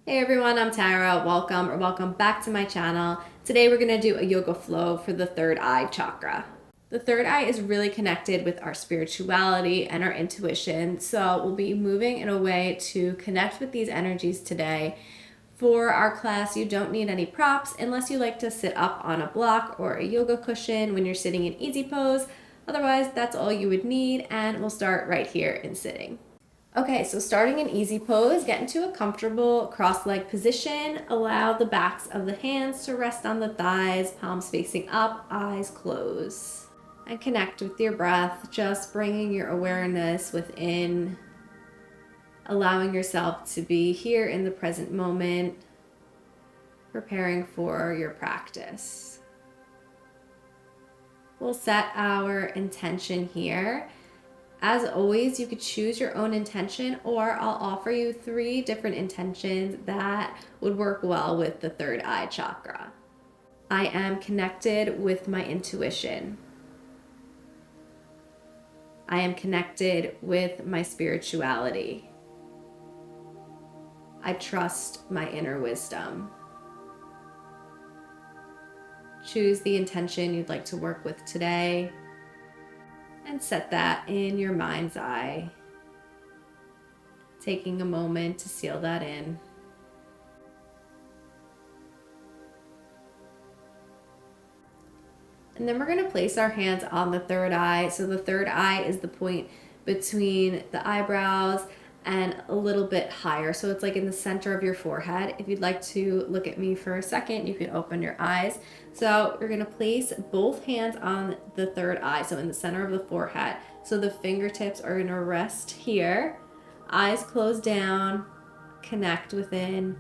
Hey everyone, I'm Tara. Welcome back to my channel. Today we're going to do a yoga flow for the third eye chakra. The third eye is really connected with our spirituality and our intuition, so we'll be moving in a way to connect with these energies today. For our class, you don't need any props unless you like to sit up on a block or a yoga cushion when you're sitting in easy pose. Otherwise, that's all you would need, and we'll start right here in sitting. Okay, so starting in easy pose, get into a comfortable cross-leg position. Allow the backs of the hands to rest on the thighs, palms facing up, eyes closed. And connect with your breath, just bringing your awareness within, allowing yourself to be here in the present moment, preparing for your practice. We'll set our intention here. As always, you could choose your own intention, or I'll offer you 3 different intentions that would work well with the third eye chakra. I am connected with my intuition. I am connected with my spirituality. I trust my inner wisdom. Choose the intention you'd like to work with today, and set that in your mind's eye, taking a moment to seal that in. And then we're going to place our hands on the third eye. So the third eye is the point between the eyebrows and a little bit higher. So it's like in the center of your forehead. If you'd like to look at me for a second, you can open your eyes. So you're going to place both hands on the third eye, so in the center of the forehead. So the fingertips are going to rest here. Eyes closed down, connect within,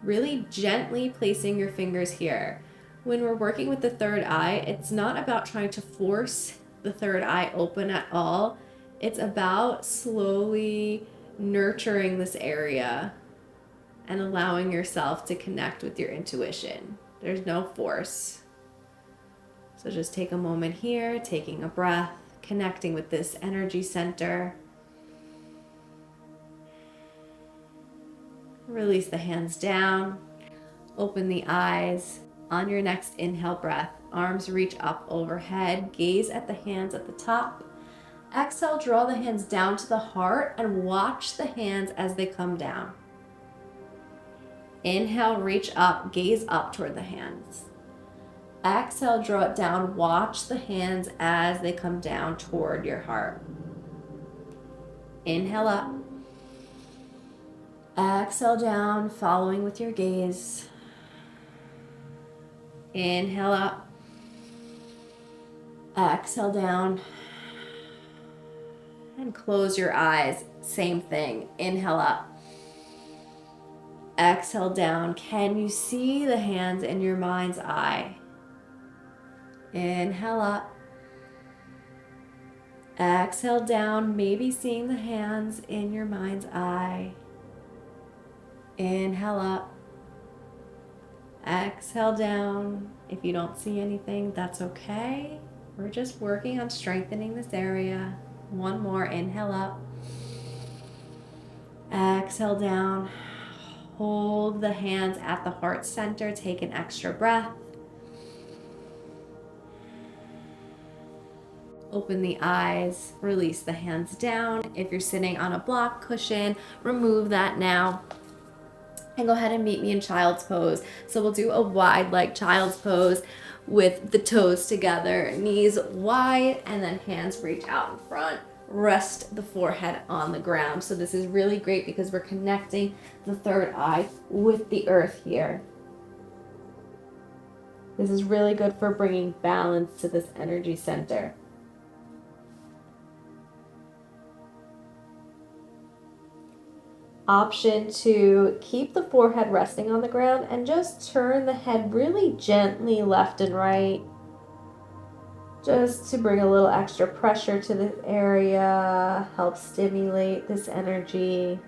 really gently placing your fingers here. When we're working with the third eye, it's not about trying to force the third eye open at all. It's about slowly nurturing this area and allowing yourself to connect with your intuition. There's no force. So just take a moment here, taking a breath, connecting with this energy center. Release the hands down, open the eyes. On your next inhale breath, arms reach up overhead, gaze at the hands at the top. Exhale, draw the hands down to the heart and watch the hands as they come down. Inhale, reach up, gaze up toward the hands. Exhale, draw it down, watch the hands as they come down toward your heart. Inhale up. Exhale down, following with your gaze. Inhale up. Exhale down. And close your eyes. Same thing. Inhale up. Exhale down. Can you see the hands in your mind's eye? Inhale up. Exhale down. Maybe seeing the hands in your mind's eye. Inhale up. Exhale down. If you don't see anything, that's okay. We're just working on strengthening this area. One more. Inhale up. Exhale down. Hold the hands at the heart center. Take an extra breath. Open the eyes. Release the hands down. If you're sitting on a block cushion, remove that now. And go ahead and meet me in child's pose. So we'll do a wide leg child's pose with the toes together, knees wide, and then hands reach out in front. Rest the forehead on the ground. So this is really great because we're connecting the third eye with the earth here. This is really good for bringing balance to this energy center. Option to keep the forehead resting on the ground and just turn the head really gently left and right, just to bring a little extra pressure to this area, help stimulate this energy.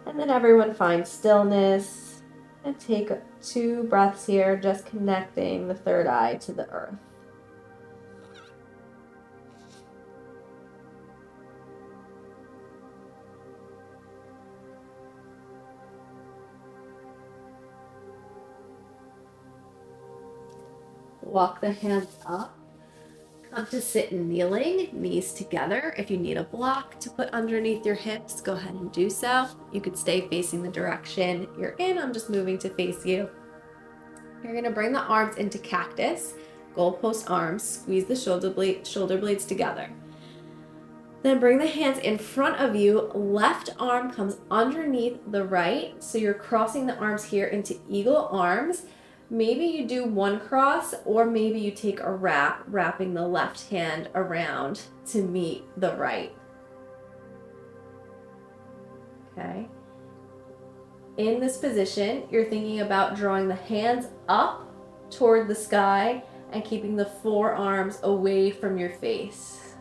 And then everyone find stillness and take 2 breaths here, just connecting the third eye to the earth. Walk the hands up. Come to sit kneeling, knees together. If you need a block to put underneath your hips, go ahead and do so. You could stay facing the direction you're in. I'm just moving to face you. You're gonna bring the arms into cactus, goalpost arms, squeeze the shoulder blades together. Then bring the hands in front of you. Left arm comes underneath the right. So you're crossing the arms here into eagle arms. Maybe you do one cross, or maybe you take a wrap, wrapping the left hand around to meet the right. Okay. In this position, you're thinking about drawing the hands up toward the sky and keeping the forearms away from your face.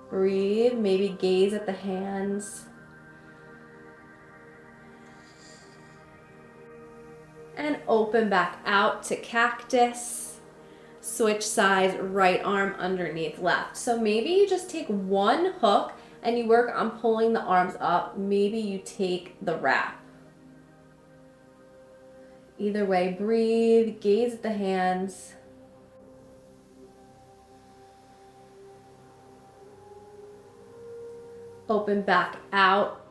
Breathe, maybe gaze at the hands. And open back out to cactus. Switch sides, right arm underneath left. So maybe you just take one hook and you work on pulling the arms up. Maybe you take the wrap. Either way, breathe, gaze at the hands. Open back out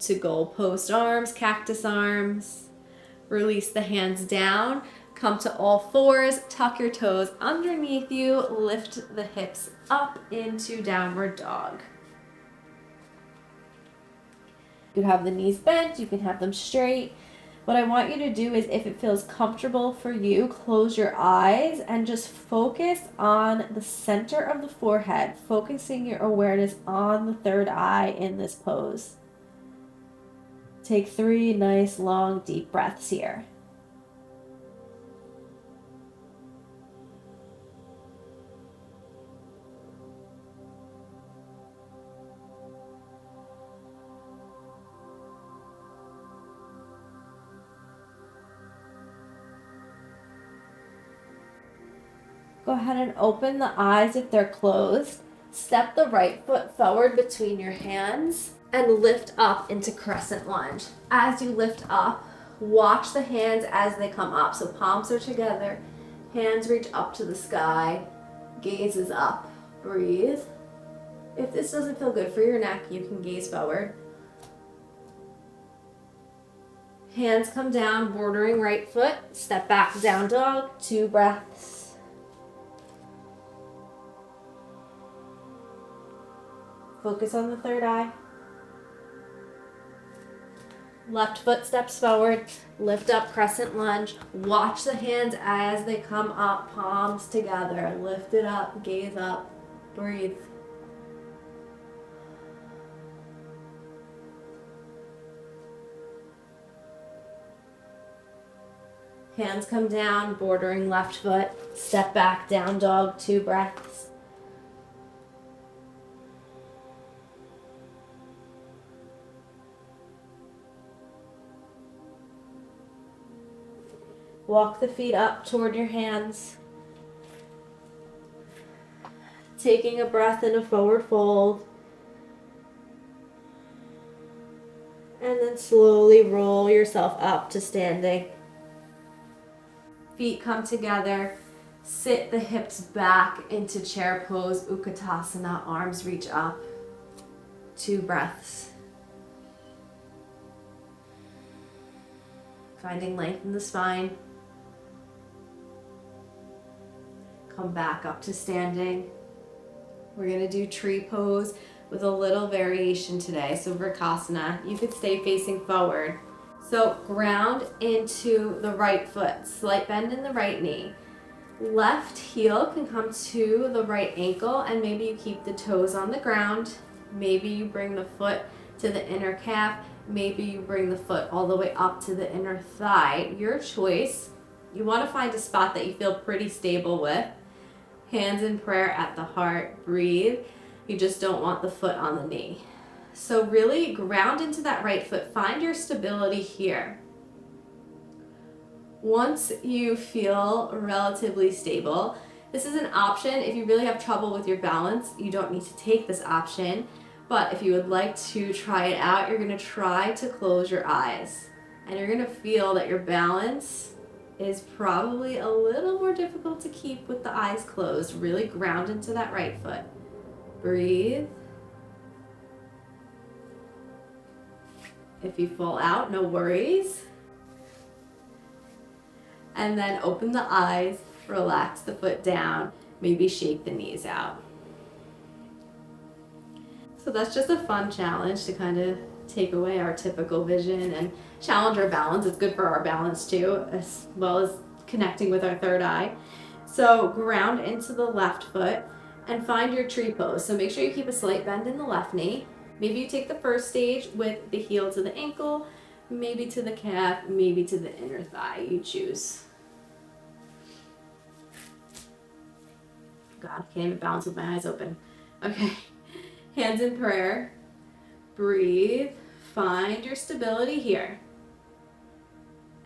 to goalpost arms, cactus arms. Release the hands down. Come to all fours, tuck your toes underneath you, lift the hips up into downward dog. You can have the knees bent, you can have them straight. What I want you to do is, if it feels comfortable for you, close your eyes and just focus on the center of the forehead, focusing your awareness on the third eye in this pose. Take 3 nice, long, deep breaths here. Go ahead and open the eyes if they're closed. Step the right foot forward between your hands and lift up into crescent lunge. As you lift up, watch the hands as they come up. So palms are together, hands reach up to the sky, gaze is up. Breathe. If this doesn't feel good for your neck, you can gaze forward. Hands come down, bordering right foot. Step back, down dog, 2 breaths. Focus on the third eye. Left foot steps forward, lift up, crescent lunge. Watch the hands as they come up, palms together. Lift it up, gaze up, breathe. Hands come down, bordering left foot. Step back, down dog, 2 breaths. Walk the feet up toward your hands. Taking a breath in a forward fold. And then slowly roll yourself up to standing. Feet come together. Sit the hips back into chair pose, Utkatasana, arms reach up. 2 breaths. Finding length in the spine. Come back up to standing. We're gonna do tree pose with a little variation today. So Vrksasana, you could stay facing forward. So ground into the right foot, slight bend in the right knee. Left heel can come to the right ankle, and maybe you keep the toes on the ground. Maybe you bring the foot to the inner calf. Maybe you bring the foot all the way up to the inner thigh. Your choice. You wanna find a spot that you feel pretty stable with. Hands in prayer at the heart, breathe. You just don't want the foot on the knee. So really ground into that right foot, find your stability here. Once you feel relatively stable, this is an option. If you really have trouble with your balance, you don't need to take this option. But if you would like to try it out, you're gonna try to close your eyes. And you're gonna feel that your balance is probably a little more difficult to keep with the eyes closed. Really ground into that right foot. Breathe. If you fall out, no worries. And then open the eyes, relax the foot down, maybe shake the knees out. So that's just a fun challenge to kind of take away our typical vision and challenge our balance. It's good for our balance too, as well as connecting with our third eye. So ground into the left foot and find your tree pose. So make sure you keep a slight bend in the left knee. Maybe you take the first stage with the heel to the ankle, maybe to the calf, maybe to the inner thigh, you choose. God, I can't even balance with my eyes open. Okay, hands in prayer. Breathe, find your stability here.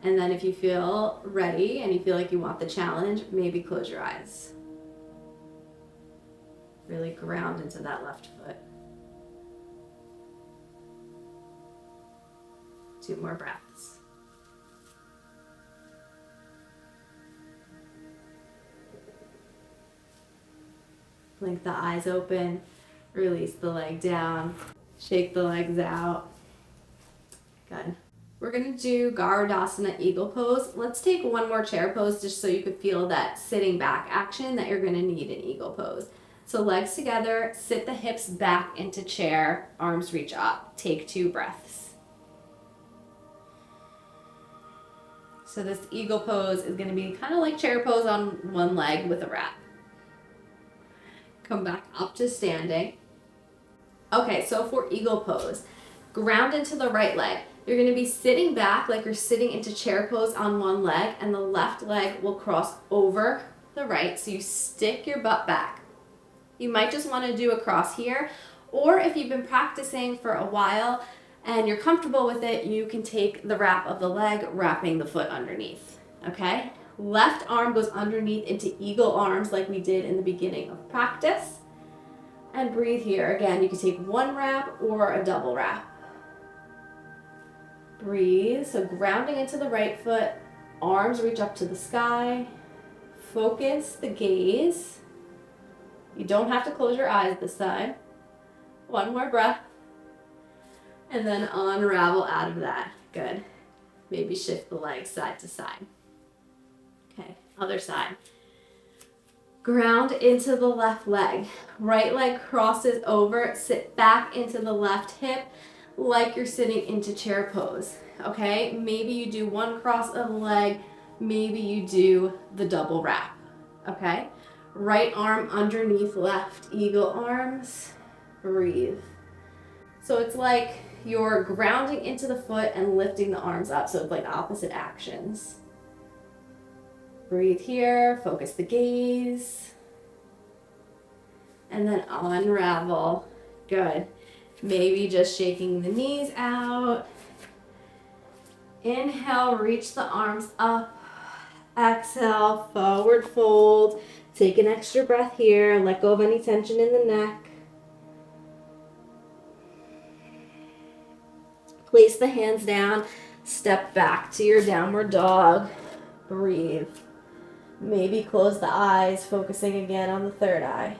And then if you feel ready and you feel like you want the challenge, maybe close your eyes. Really ground into that left foot. 2 more breaths. Blink the eyes open, release the leg down, shake the legs out. Good. We're gonna do Garudasana Eagle Pose. Let's take one more chair pose just so you could feel that sitting back action that you're gonna need in Eagle Pose. So legs together, sit the hips back into chair, arms reach up. Take 2 breaths. So this Eagle Pose is gonna be kind of like chair pose on one leg with a wrap. Come back up to standing. Okay, so for Eagle Pose, ground into the right leg. You're gonna be sitting back like you're sitting into chair pose on one leg, and the left leg will cross over the right, so you stick your butt back. You might just wanna do a cross here, or if you've been practicing for a while and you're comfortable with it, you can take the wrap of the leg, wrapping the foot underneath, okay? Left arm goes underneath into eagle arms like we did in the beginning of practice. And breathe here. Again, you can take 1 wrap or a double wrap. Breathe, so grounding into the right foot, arms reach up to the sky. Focus the gaze. You don't have to close your eyes this time. 1 more breath. And then unravel out of that. Good. Maybe shift the legs side to side. Okay, other side. Ground into the left leg. Right leg crosses over, sit back into the left hip like you're sitting into chair pose. Okay, maybe you do 1 cross of the leg, maybe you do the double wrap. Okay, right arm underneath left eagle arms. Breathe. So it's like you're grounding into the foot and lifting the arms up, so it's like opposite actions. Breathe here, focus the gaze, and then unravel. Good. Maybe just shaking the knees out. Inhale, reach the arms up. Exhale, forward fold. Take an extra breath here. Let go of any tension in the neck. Place the hands down. Step back to your downward dog. Breathe. Maybe close the eyes, focusing again on the third eye.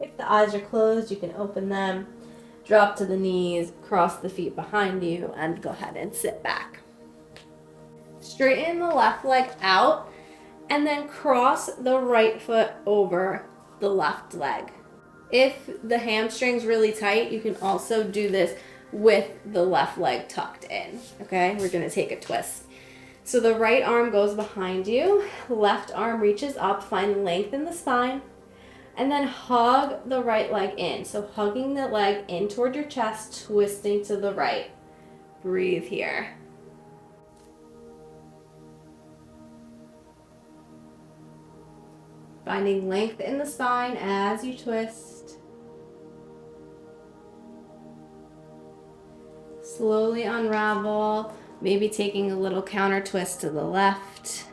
If the eyes are closed, you can open them, drop to the knees, cross the feet behind you, and go ahead and sit back. Straighten the left leg out, and then cross the right foot over the left leg. If the hamstring's really tight, you can also do this with the left leg tucked in. Okay, we're gonna take a twist. So the right arm goes behind you, left arm reaches up, find length in the spine, and then hug the right leg in. So hugging the leg in toward your chest, twisting to the right. Breathe here. Finding length in the spine as you twist. Slowly unravel, maybe taking a little counter twist to the left.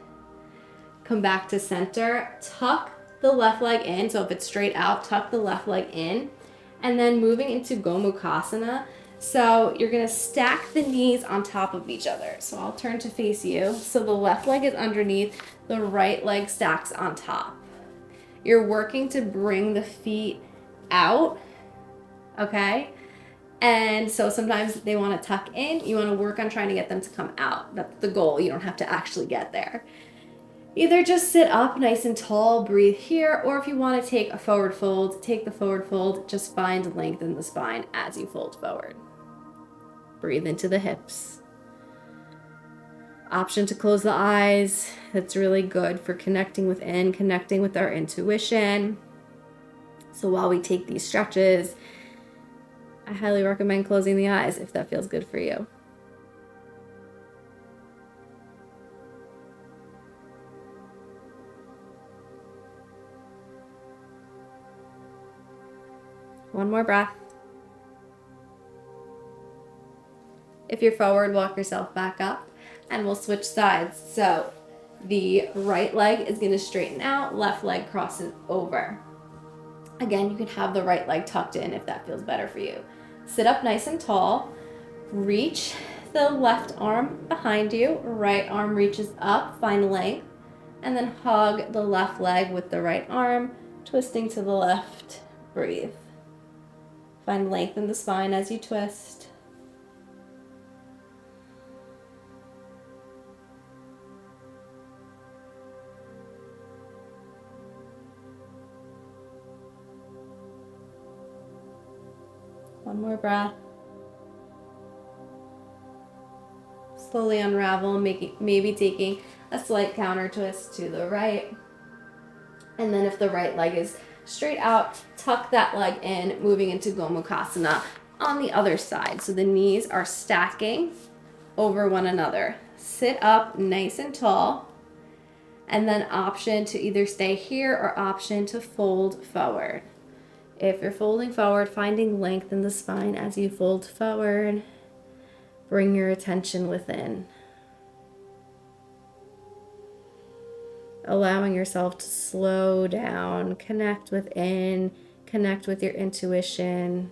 Come back to center, tuck the left leg in. So if it's straight out, tuck the left leg in. And then moving into Gomukhasana. So you're gonna stack the knees on top of each other. So I'll turn to face you. So the left leg is underneath, the right leg stacks on top. You're working to bring the feet out, okay? And so sometimes they want to tuck in. You want to work on trying to get them to come out. That's the goal. You don't have to actually get there. Either just sit up nice and tall, breathe here, or if you want to take a forward fold, take the forward fold. Just find length in the spine as you fold forward. Breathe into the hips. Option to close the eyes. That's really good for connecting within, connecting with our intuition. So while we take these stretches, I highly recommend closing the eyes if that feels good for you. One more breath. If you're forward, walk yourself back up and we'll switch sides. So the right leg is going to straighten out, left leg crosses over. Again, you can have the right leg tucked in if that feels better for you. Sit up nice and tall. Reach the left arm behind you. Right arm reaches up, find length. And then hug the left leg with the right arm, twisting to the left. Breathe. Find length in the spine as you twist. One more breath. Slowly unravel, maybe taking a slight counter twist to the right. And then if the right leg is straight out, tuck that leg in, moving into Gomukhasana on the other side. So the knees are stacking over one another. Sit up nice and tall. And then option to either stay here or option to fold forward. If you're folding forward, finding length in the spine as you fold forward, bring your attention within. Allowing yourself to slow down, connect within, connect with your intuition.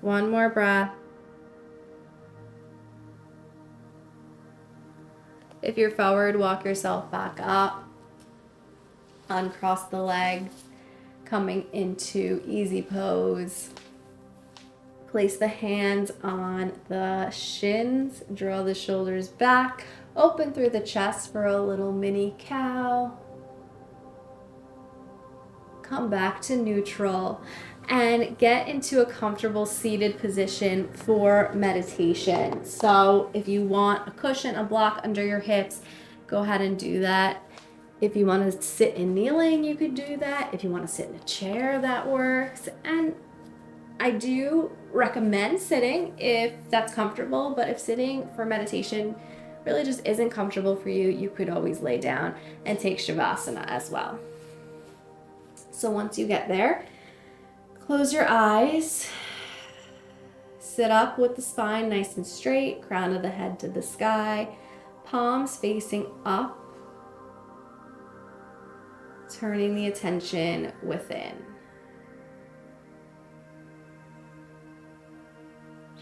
One more breath. If you're forward, walk yourself back up. Uncross the legs, coming into easy pose. Place the hands on the shins, draw the shoulders back, open through the chest for a little mini cow. Come back to neutral and get into a comfortable seated position for meditation. So if you want a cushion, a block under your hips, go ahead and do that. If you want to sit in kneeling, you could do that. If you want to sit in a chair, that works. And I do recommend sitting if that's comfortable, but if sitting for meditation really just isn't comfortable for you, you could always lay down and take Shavasana as well. So once you get there, close your eyes, sit up with the spine nice and straight, crown of the head to the sky, palms facing up, turning the attention within.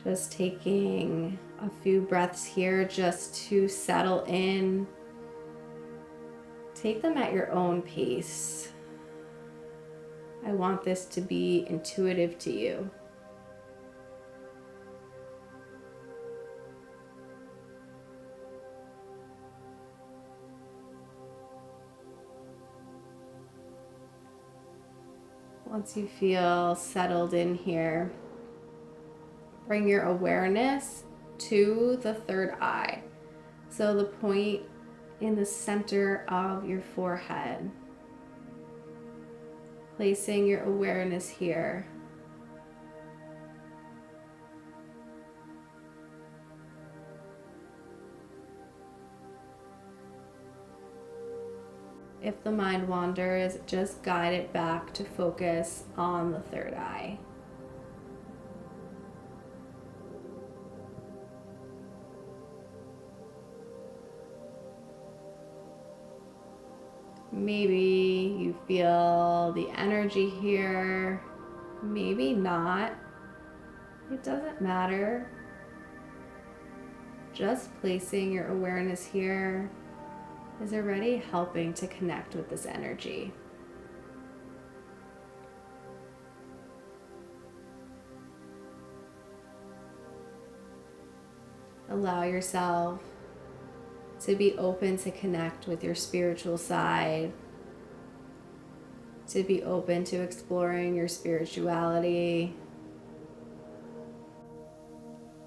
Just taking a few breaths here just to settle in. Take them at your own pace. I want this to be intuitive to you. Once you feel settled in here, bring your awareness to the third eye. So the point in the center of your forehead. Placing your awareness here. If the mind wanders, just guide it back to focus on the third eye. Maybe you feel the energy here, maybe not. It doesn't matter. Just placing your awareness here is already helping to connect with this energy. Allow yourself to be open to connect with your spiritual side, to be open to exploring your spirituality,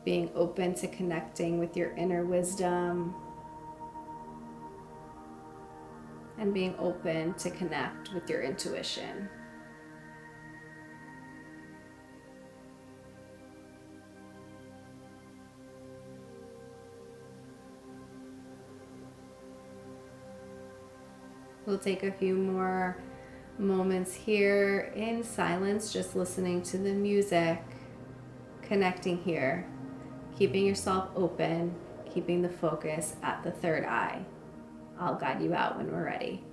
being open to connecting with your inner wisdom, and being open to connect with your intuition. We'll take a few more moments here in silence, just listening to the music, connecting here, keeping yourself open, keeping the focus at the third eye. I'll guide you out when we're ready.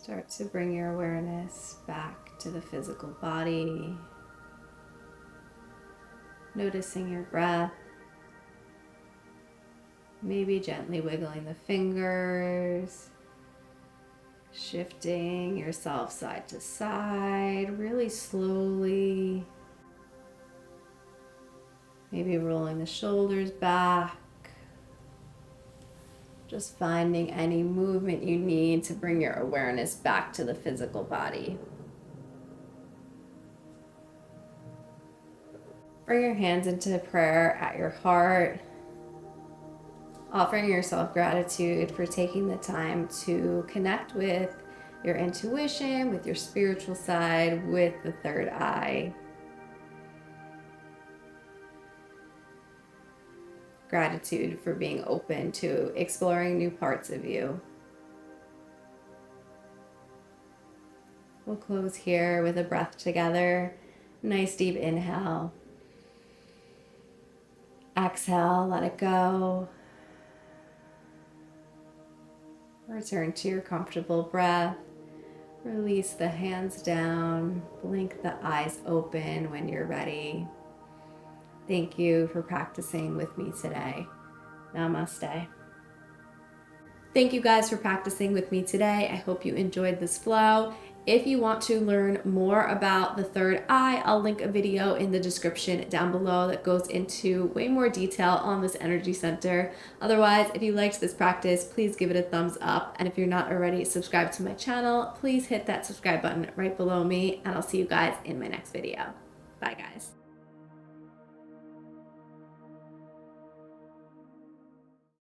Start to bring your awareness back to the physical body, noticing your breath, maybe gently wiggling the fingers, shifting yourself side to side, really slowly, maybe rolling the shoulders back. Just finding any movement you need to bring your awareness back to the physical body. Bring your hands into prayer at your heart, offering yourself gratitude for taking the time to connect with your intuition, with your spiritual side, with the third eye. Gratitude for being open to exploring new parts of you. We'll close here with a breath together. Nice deep inhale. Exhale, let it go. Return to your comfortable breath. Release the hands down. Blink the eyes open when you're ready. Thank you for practicing with me today. Namaste. Thank you guys for practicing with me today. I hope you enjoyed this flow. If you want to learn more about the third eye, I'll link a video in the description down below that goes into way more detail on this energy center. Otherwise, if you liked this practice, please give it a thumbs up. And if you're not already subscribed to my channel, please hit that subscribe button right below me, and I'll see you guys in my next video. Bye guys.